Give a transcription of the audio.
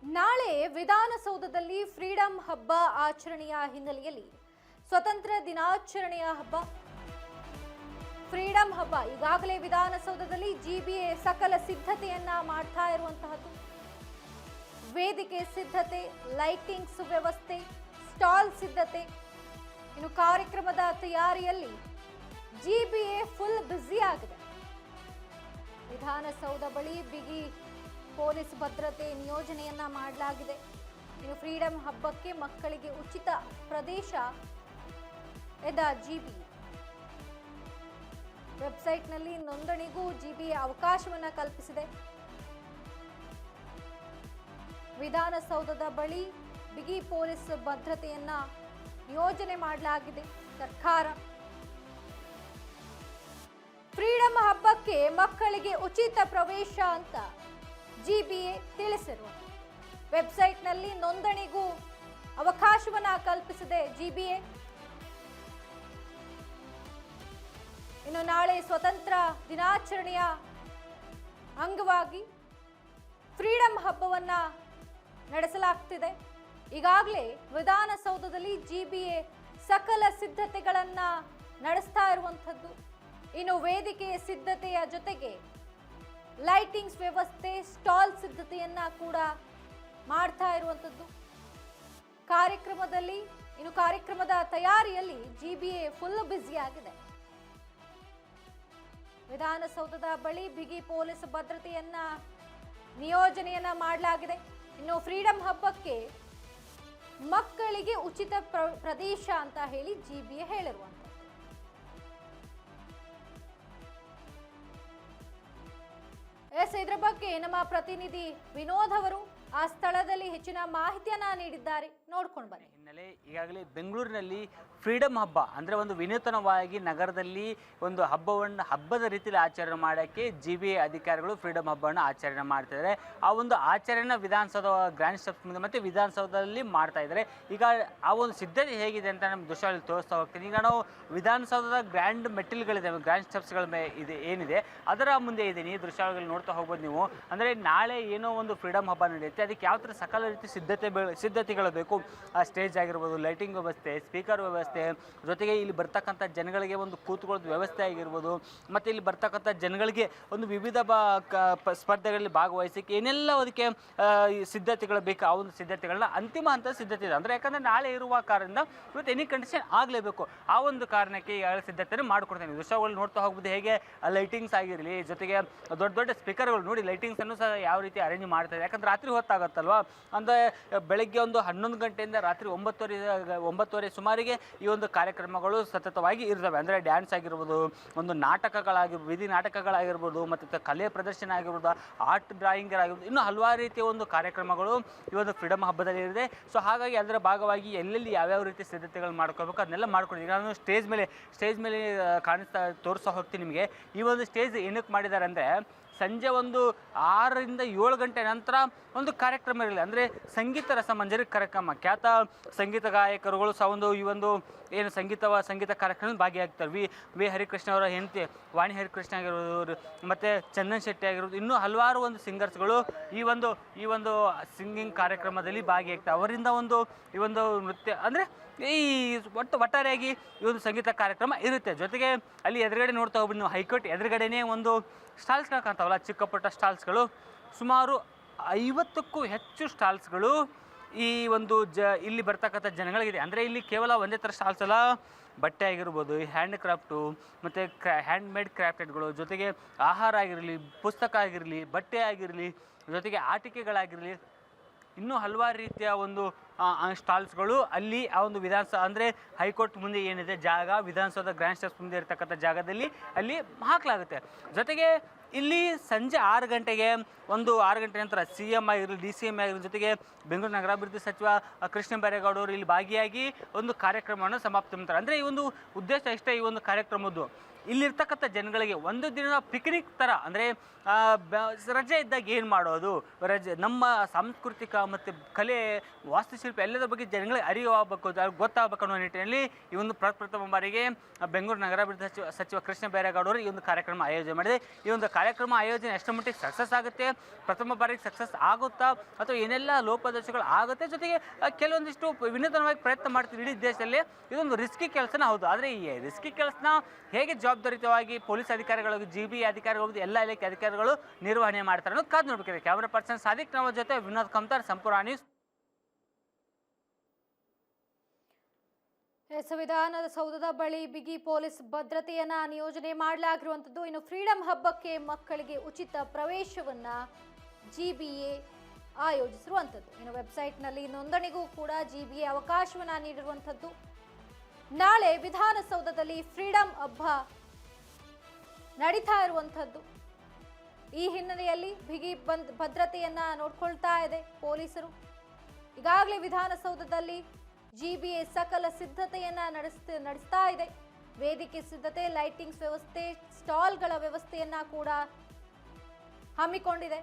ನಾಳೆ ವಿಧಾನಸೌಧದಲ್ಲಿ ಫ್ರೀಡಂ ಹಬ್ಬ ಆಚರಣೆಯ ಹಿನ್ನೆಲೆಯಲ್ಲಿ ಸ್ವತಂತ್ರ ದಿನಾಚರಣೆಯ ಹಬ್ಬ ಫ್ರೀಡಂ ಹಬ್ಬ ಈಗಾಗಲೇ ವಿಧಾನಸೌಧದಲ್ಲಿ ಜಿಬಿಎ ಸಕಲ ಸಿದ್ಧತೆಯನ್ನ ಮಾಡ್ತಾ ಇರುವಂತಹದ್ದು. ವೇದಿಕೆ ಸಿದ್ಧತೆ, ಲೈಟಿಂಗ್ಸ್ ವ್ಯವಸ್ಥೆ, ಸ್ಟಾಲ್ ಸಿದ್ಧತೆ, ಇನ್ನು ಕಾರ್ಯಕ್ರಮದ ತಯಾರಿಯಲ್ಲಿ ಜಿಬಿಎ ಫುಲ್ ಬ್ಯುಸಿ ಆಗಿದೆ. ವಿಧಾನಸೌಧ ಬಳಿ ಬಿಗಿ ಪೊಲೀಸ್ ಭದ್ರತೆ ನಿಯೋಜನೆಯನ್ನ ಮಾಡಲಾಗಿದೆ. ಇನ್ನು ಫ್ರೀಡಂ ಹಬ್ಬಕ್ಕೆ ಮಕ್ಕಳಿಗೆ ಉಚಿತ ಪ್ರದೇಶ ಎದ ಜಿಬಿಎ ವೆಬ್ಸೈಟ್ನಲ್ಲಿ ನೋಂದಣಿಗೂ ಜಿಬಿಎ ಅವಕಾಶವನ್ನ ಕಲ್ಪಿಸಿದೆ. ವಿಧಾನಸೌಧದ ಬಳಿ ಬಿಗಿ ಪೊಲೀಸ್ ಭದ್ರತೆಯನ್ನ ನಿಯೋಜನೆ ಮಾಡಲಾಗಿದೆ ಸರ್ಕಾರ. ಫ್ರೀಡಂ ಹಬ್ಬಕ್ಕೆ ಮಕ್ಕಳಿಗೆ ಉಚಿತ ಪ್ರವೇಶ ಅಂತ ಜಿಬಿಎ ತಿಳಿಸಿರುವ ವೆಬ್ಸೈಟ್ನಲ್ಲಿ ನೋಂದಣಿಗೂ ಅವಕಾಶವನ್ನ ಕಲ್ಪಿಸಿದೆ ಜಿಬಿಎ. ಇನ್ನು ನಾಳೆ ಸ್ವತಂತ್ರ ದಿನಾಚರಣೆಯ ಅಂಗವಾಗಿ ಫ್ರೀಡಂ ಹಬ್ಬವನ್ನ ನಡೆಸಲಾಗ್ತಿದೆ. ಈಗಾಗಲೇ ವಿಧಾನಸೌಧದಲ್ಲಿ ಜಿಬಿಎ ಸಕಲ ಸಿದ್ಧತೆಗಳನ್ನ ನಡೆಸ್ತಾ ಇರುವಂಥದ್ದು. ಇನ್ನು ವೇದಿಕೆ ಸಿದ್ಧತೆಯ ಜೊತೆಗೆ ಲೈಟಿಂಗ್ಸ್ ವ್ಯವಸ್ಥೆ, ಸ್ಟಾಲ್ ಸಿದ್ಧತೆಯನ್ನ ಕೂಡ ಮಾಡ್ತಾ ಇರುವಂಥದ್ದು. ಕಾರ್ಯಕ್ರಮದ ತಯಾರಿಯಲ್ಲಿ ಜಿಬಿಎ ಫುಲ್ ಬ್ಯುಸಿ ಆಗಿದೆ. ವಿಧಾನಸೌಧದ ಬಳಿ ಬಿಗಿ ಪೊಲೀಸ್ ಭದ್ರತೆಯನ್ನ ನಿಯೋಜನೆಯನ್ನ ಮಾಡಲಾಗಿದೆ. ಇನ್ನು ಫ್ರೀಡಂ ಹಬ್ಬಕ್ಕೆ ಮಕ್ಕಳಿಗೆ ಉಚಿತ ಪ್ರದೇಶ ಅಂತ ಹೇಳಿ ಜಿಬಿಎ ಹೇಳಿರುವಂಥದ್ದು. ಇದರ ಬಗ್ಗೆ ನಮ್ಮ ಪ್ರತಿನಿಧಿ ವಿನೋದ್ ಅವರು ಆ ಸ್ಥಳದಲ್ಲಿ ಹೆಚ್ಚಿನ ಮಾಹಿತಿಯನ್ನ ನೀಡಿದ್ದಾರೆ. ನೋಡ್ಕೊಂಡು ಬನ್ನಿ. ಹಿನ್ನೆಲೆ ಈಗಾಗಲೇ ಬೆಂಗಳೂರಿನಲ್ಲಿ ಫ್ರೀಡಂ ಹಬ್ಬ ಅಂದರೆ ಒಂದು ವಿನೂತನವಾಗಿ ನಗರದಲ್ಲಿ ಒಂದು ಹಬ್ಬದ ರೀತಿಯಲ್ಲಿ ಆಚರಣೆ ಮಾಡೋಕ್ಕೆ ಜಿಬಿಎ ಅಧಿಕಾರಿಗಳು ಫ್ರೀಡಂ ಹಬ್ಬವನ್ನು ಆಚರಣೆ ಮಾಡ್ತಿದ್ದಾರೆ. ಆ ಒಂದು ಆಚರಣೆ ವಿಧಾನಸೌಧ ಗ್ರ್ಯಾಂಡ್ ಸ್ಟೆಪ್ಸ್ ಮುಂದೆ ಮತ್ತು ವಿಧಾನಸೌಧದಲ್ಲಿ ಮಾಡ್ತಾ ಇದ್ದಾರೆ. ಈಗ ಆ ಒಂದು ಸಿದ್ಧತೆ ಹೇಗಿದೆ ಅಂತ ನಮ್ಮ ದೃಶ್ಯದಲ್ಲಿ ತೋರಿಸ್ತಾ ಹೋಗ್ತೀನಿ. ಈಗ ನಾವು ವಿಧಾನಸೌಧದ ಗ್ರ್ಯಾಂಡ್ ಮೆಟ್ಟಿಲ್ಗಳಿದ್ದಾವೆ, ಗ್ರ್ಯಾಂಡ್ ಸ್ಟೆಪ್ಸ್ಗಳ ಇದೆ ಏನಿದೆ ಅದರ ಮುಂದೆ ಇದ್ದೀನಿ. ಈ ದೃಶ್ಯಗಳಲ್ಲಿ ನೋಡ್ತಾ ಹೋಗ್ಬೋದು ನೀವು. ಅಂದರೆ ನಾಳೆ ಏನೋ ಒಂದು ಫ್ರೀಡಂ ಹಬ್ಬ ನಡೆಯುತ್ತೆ, ಅದಕ್ಕೆ ಯಾವ ಥರ ಸಕಲ ರೀತಿ ಸಿದ್ಧತೆಗಳು ಬೇಕು. ಸ್ಟೇಜ್ ಆಗಿರ್ಬೋದು, ಲೈಟಿಂಗ್ ವ್ಯವಸ್ಥೆ, ಸ್ಪೀಕರ್ ವ್ಯವಸ್ಥೆ, ಜೊತೆಗೆ ಇಲ್ಲಿ ಬರ್ತಕ್ಕಂಥ ಜನಗಳಿಗೆ ಒಂದು ಕೂತ್ಕೊಳ್ಳೋದು ವ್ಯವಸ್ಥೆ ಆಗಿರ್ಬೋದು, ಮತ್ತು ಇಲ್ಲಿ ಬರ್ತಕ್ಕಂಥ ಜನಗಳಿಗೆ ಒಂದು ವಿವಿಧ ಸ್ಪರ್ಧೆಗಳಲ್ಲಿ ಭಾಗವಹಿಸಕ್ಕೆ ಏನೆಲ್ಲ ಅದಕ್ಕೆ ಸಿದ್ಧತೆಗಳು ಬೇಕು, ಆ ಒಂದು ಸಿದ್ಧತೆಗಳನ್ನ ಅಂತಿಮ ಹಂತದ ಸಿದ್ಧತೆ ಇದೆ. ಅಂದರೆ ಯಾಕಂದರೆ ನಾಳೆ ಇರುವ ಕಾರಣದಿಂದ ಇವತ್ತು ಎನಿ ಕಂಡೀಷನ್ ಆಗಲೇಬೇಕು. ಆ ಒಂದು ಕಾರಣಕ್ಕೆ ಈಗಾಗಲೇ ಸಿದ್ಧತೆಯನ್ನು ಮಾಡ್ಕೊಡ್ತೇನೆ. ದೃಶ್ಯಗಳು ನೋಡ್ತಾ ಹೋಗ್ಬೋದು ಹೇಗೆ ಲೈಟಿಂಗ್ಸ್ ಆಗಿರಲಿ, ಜೊತೆಗೆ ದೊಡ್ಡ ದೊಡ್ಡ ಸ್ಪೀಕರ್ಗಳು ನೋಡಿ ಲೈಟಿಂಗ್ಸನ್ನು ಸಹ ಯಾವ ರೀತಿ ಅರೇಂಜ್ ಮಾಡ್ತಾರೆ. ಯಾಕಂದರೆ ರಾತ್ರಿ ಹೊತ್ತಾಗತ್ತಲ್ವ, ಅಂದರೆ ಬೆಳಗ್ಗೆ ಒಂದು 11 ಗಂಟೆಯಿಂದ ರಾತ್ರಿ 9:30 ಸುಮಾರಿಗೆ ಈ ಒಂದು ಕಾರ್ಯಕ್ರಮಗಳು ಸತತವಾಗಿ ಇರ್ತವೆ. ಅಂದರೆ ಡ್ಯಾನ್ಸ್ ಆಗಿರ್ಬೋದು, ಒಂದು ನಾಟಕಗಳಾಗಿರ್ಬೋದು, ಬೀದಿ ನಾಟಕಗಳಾಗಿರ್ಬೋದು, ಮತ್ತು ಕಲೆ ಪ್ರದರ್ಶನ ಆಗಿರ್ಬೋದು, ಆರ್ಟ್ ಡ್ರಾಯಿಂಗ್ ಆಗಿರ್ಬೋದು, ಇನ್ನೂ ಹಲವಾರು ರೀತಿಯ ಒಂದು ಕಾರ್ಯಕ್ರಮಗಳು ಈ ಒಂದು ಫ್ರೀಡಂ ಹಬ್ಬದಲ್ಲಿ ಇದೆ. ಸೊ ಹಾಗಾಗಿ ಅದರ ಭಾಗವಾಗಿ ಎಲ್ಲೆಲ್ಲಿ ಯಾವ್ಯಾವ ರೀತಿ ಸಿದ್ಧತೆಗಳು ಮಾಡ್ಕೋಬೇಕು ಅದನ್ನೆಲ್ಲ ಮಾಡ್ಕೊಂಡಿದ್ದೀವಿ. ನಾನು ಸ್ಟೇಜ್ ಮೇಲೆ ತೋರಿಸ್ತಾ ಹೋಗ್ತೀನಿ ನಿಮಗೆ. ಈ ಒಂದು ಸ್ಟೇಜ್ ಏನಕ್ಕೆ ಮಾಡಿದ್ದಾರೆ ಅಂದರೆ ಸಂಜೆ ಒಂದು 6 ರಿಂದ 7 ಗಂಟೆ ನಂತರ ಒಂದು ಕಾರ್ಯಕ್ರಮ ಇರಲಿ, ಅಂದರೆ ಸಂಗೀತ ರಸಮಂಜರಿ ಕಾರ್ಯಕ್ರಮ. ಖ್ಯಾತ ಸಂಗೀತ ಗಾಯಕರುಗಳು ಸಹ ಈ ಒಂದು ಏನು ಸಂಗೀತ ಕಾರ್ಯಕ್ರಮದಲ್ಲಿ ಭಾಗಿಯಾಗ್ತಾರೆ. ವಿ ಹರಿಕೃಷ್ಣ ಅವರ ಹೆಂಡತಿ ವಾಣಿ ಹರಿಕೃಷ್ಣ ಆಗಿರ್ಬೋದು, ಮತ್ತು ಚಂದನ್ ಶೆಟ್ಟಿ ಆಗಿರ್ಬೋದು, ಇನ್ನೂ ಹಲವಾರು ಒಂದು ಸಿಂಗರ್ಸ್ಗಳು ಈ ಒಂದು ಸಿಂಗಿಂಗ್ ಕಾರ್ಯಕ್ರಮದಲ್ಲಿ ಭಾಗಿಯಾಗ್ತಾರೆ. ಅವರಿಂದ ಈ ಒಂದು ನೃತ್ಯ ಅಂದರೆ ಈ ಒಟ್ಟಾರೆಯಾಗಿ ಈ ಒಂದು ಸಂಗೀತ ಕಾರ್ಯಕ್ರಮ ಇರುತ್ತೆ. ಜೊತೆಗೆ ಅಲ್ಲಿ ಎದುರುಗಡೆ ನೋಡ್ತಾ ಹೋಗ್ಬಿಟ್ಟು ನೀವು ಹೈಕೋರ್ಟ್ ಎದುರುಗಡೆನೇ ಒಂದು ಸ್ಟಾಲ್ಸ್ಗಳು ಕಾಣ್ತಾವಲ್ಲ, ಚಿಕ್ಕ ಪುಟ್ಟ ಸ್ಟಾಲ್ಸ್ಗಳು, ಸುಮಾರು 50ಕ್ಕೂ ಹೆಚ್ಚು ಸ್ಟಾಲ್ಸ್ಗಳು ಈ ಒಂದು ಇಲ್ಲಿ ಬರ್ತಕ್ಕಂಥ ಜನಗಳಿಗಿದೆ. ಅಂದರೆ ಇಲ್ಲಿ ಕೇವಲ ಒಂದೇ ಥರ ಸ್ಟಾಲ್ಸ್ ಅಲ್ಲ, ಬಟ್ಟೆ ಆಗಿರ್ಬೋದು, ಹ್ಯಾಂಡ್ ಕ್ರಾಫ್ಟು, ಮತ್ತು ಹ್ಯಾಂಡ್ ಮೇಡ್ ಕ್ರಾಫ್ಟೆಡ್ಗಳು, ಜೊತೆಗೆ ಆಹಾರ ಆಗಿರಲಿ, ಪುಸ್ತಕ ಆಗಿರಲಿ, ಬಟ್ಟೆ ಆಗಿರಲಿ, ಜೊತೆಗೆ ಆಟಿಕೆಗಳಾಗಿರಲಿ, ಇನ್ನೂ ಹಲವಾರು ರೀತಿಯ ಒಂದು ಸ್ಟಾಲ್ಸ್ಗಳು ಅಲ್ಲಿ ಆ ಒಂದು ಅಂದರೆ ಹೈಕೋರ್ಟ್ ಮುಂದೆ ಏನಿದೆ ಜಾಗ, ವಿಧಾನಸೌಧ ಗ್ರ್ಯಾಂಡ್ ಸ್ಟೆಪ್ಸ್ ಮುಂದೆ ಇರತಕ್ಕಂಥ ಜಾಗದಲ್ಲಿ ಅಲ್ಲಿ ಹಾಕಲಾಗುತ್ತೆ. ಜೊತೆಗೆ ಇಲ್ಲಿ ಸಂಜೆ 6 ಗಂಟೆಗೆ 6 ಗಂಟೆ ನಂತರ CM ಆಗಿರಲಿ, DCM ಆಗಿರಲಿ, ಜೊತೆಗೆ ಬೆಂಗಳೂರು ನಗರಾಭಿವೃದ್ಧಿ ಸಚಿವ ಕೃಷ್ಣ ಬೈರೇಗೌಡ ಅವರು ಇಲ್ಲಿ ಭಾಗಿಯಾಗಿ ಒಂದು ಕಾರ್ಯಕ್ರಮವನ್ನು ಸಮಾಪ್ತಿ ಮಾಡ್ತಾರೆ. ಅಂದರೆ ಈ ಒಂದು ಉದ್ದೇಶ ಇಷ್ಟೇ ಈ ಒಂದು ಕಾರ್ಯಕ್ರಮದ್ದು. ಇಲ್ಲಿರ್ತಕ್ಕಂಥ ಜನಗಳಿಗೆ ಒಂದು ದಿನ ಪಿಕ್ನಿಕ್ ಥರ ಅಂದರೆ ರಜೆ ಇದ್ದಾಗ ಏನು ಮಾಡೋದು, ನಮ್ಮ ಸಾಂಸ್ಕೃತಿಕ ಮತ್ತು ಕಲೆ, ವಾಸ್ತುಶಿಲ್ಪ ಎಲ್ಲದರ ಬಗ್ಗೆ ಜನಗಳಿಗೆ ಅರಿವು ಆಗಬೇಕು, ಗೊತ್ತಾಗಬೇಕು ಅನ್ನೋ ನಿಟ್ಟಿನಲ್ಲಿ ಈ ಒಂದು ಪ್ರಥಮ ಬಾರಿಗೆ ಬೆಂಗಳೂರು ನಗರಾಭಿವೃದ್ಧಿ ಸಚಿವ ಕೃಷ್ಣ ಬೈರೇಗೌಡರು ಈ ಒಂದು ಕಾರ್ಯಕ್ರಮ ಆಯೋಜನೆ ಮಾಡಿದೆ. ಈ ಒಂದು ಕಾರ್ಯಕ್ರಮ ಆಯೋಜನೆ ಎಷ್ಟು ಮಟ್ಟಿಗೆ ಸಕ್ಸಸ್ ಆಗುತ್ತೆ, ಪ್ರಥಮ ಬಾರಿಗೆ ಸಕ್ಸಸ್ ಆಗುತ್ತಾ ಅಥವಾ ಏನೆಲ್ಲ ಲೋಪದೋಷಗಳು ಆಗುತ್ತೆ, ಜೊತೆಗೆ ಕೆಲವೊಂದಿಷ್ಟು ವಿನೂತನವಾಗಿ ಪ್ರಯತ್ನ ಮಾಡ್ತೀವಿ ಇಡೀ ದೇಶದಲ್ಲಿ. ಇದೊಂದು ರಿಸ್ಕಿ ಕೆಲಸನ ಹೌದು, ಆದರೆ ಈ ರಿಸ್ಕಿ ಕೆಲಸನ ಹೇಗೆ ಜವಾಬ್ದಾರಿಯುತವಾಗಿ ಪೊಲೀಸ್ ಅಧಿಕಾರಿಗಳು, GBA ಅಧಿಕಾರಿಗಳು, ಎಲ್ಲ ಇಲಾಖೆ ಅಧಿಕಾರಿಗಳು ನಿರ್ವಹಣೆ ಮಾಡ್ತಾರೆ ಅನ್ನೋದು ಕಾದು ನೋಡಬೇಕಿದೆ. ಕ್ಯಾಮರಾ ಪರ್ಸನ್ ಸಾದಿಕ್ ನಮ್ಮ ಜೊತೆ ವಿನೋದ್ ಕಮ್ತಾರ್, ಸಂಪೂರ್ಣ ನ್ಯೂಸ್. ಸಂವಿಧಾನದ ಸೌಧದ ಬಳಿ ಬಿಗಿ ಪೊಲೀಸ್ ಭದ್ರತೆಯನ್ನ ನಿಯೋಜನೆ ಮಾಡಲಾಗಿರುವಂಥದ್ದು. ಇನ್ನು ಫ್ರೀಡಂ ಹಬ್ಬಕ್ಕೆ ಮಕ್ಕಳಿಗೆ ಉಚಿತ ಪ್ರವೇಶವನ್ನ GBA ಆಯೋಜಿಸಿರುವಂಥದ್ದು. ಇನ್ನು ವೆಬ್ಸೈಟ್ನಲ್ಲಿ ನೋಂದಣಿಗೂ ಕೂಡ GBA ಅವಕಾಶವನ್ನ ನೀಡಿರುವಂಥದ್ದು. ನಾಳೆ ವಿಧಾನಸೌಧದಲ್ಲಿ ಫ್ರೀಡಂ ಹಬ್ಬ ನಡೀತಾ ಇರುವಂಥದ್ದು. ಈ ಹಿನ್ನೆಲೆಯಲ್ಲಿ ಬಿಗಿ ಭದ್ರತೆಯನ್ನ ನೋಡ್ಕೊಳ್ತಾ ಇದೆ ಪೊಲೀಸರು. ಈಗಾಗಲೇ ವಿಧಾನಸೌಧದಲ್ಲಿ GBA ಸಕಲ ಸಿದ್ಧತೆಯನ್ನ ನಡೆಸ್ತಾ ಇದೆ. ವೇದಿಕೆ ಸಿದ್ಧತೆ, ಲೈಟಿಂಗ್ಸ್ ವ್ಯವಸ್ಥೆ, ಸ್ಟಾಲ್ಗಳ ವ್ಯವಸ್ಥೆಯನ್ನ ಕೂಡ ಹಮ್ಮಿಕೊಂಡಿದೆ.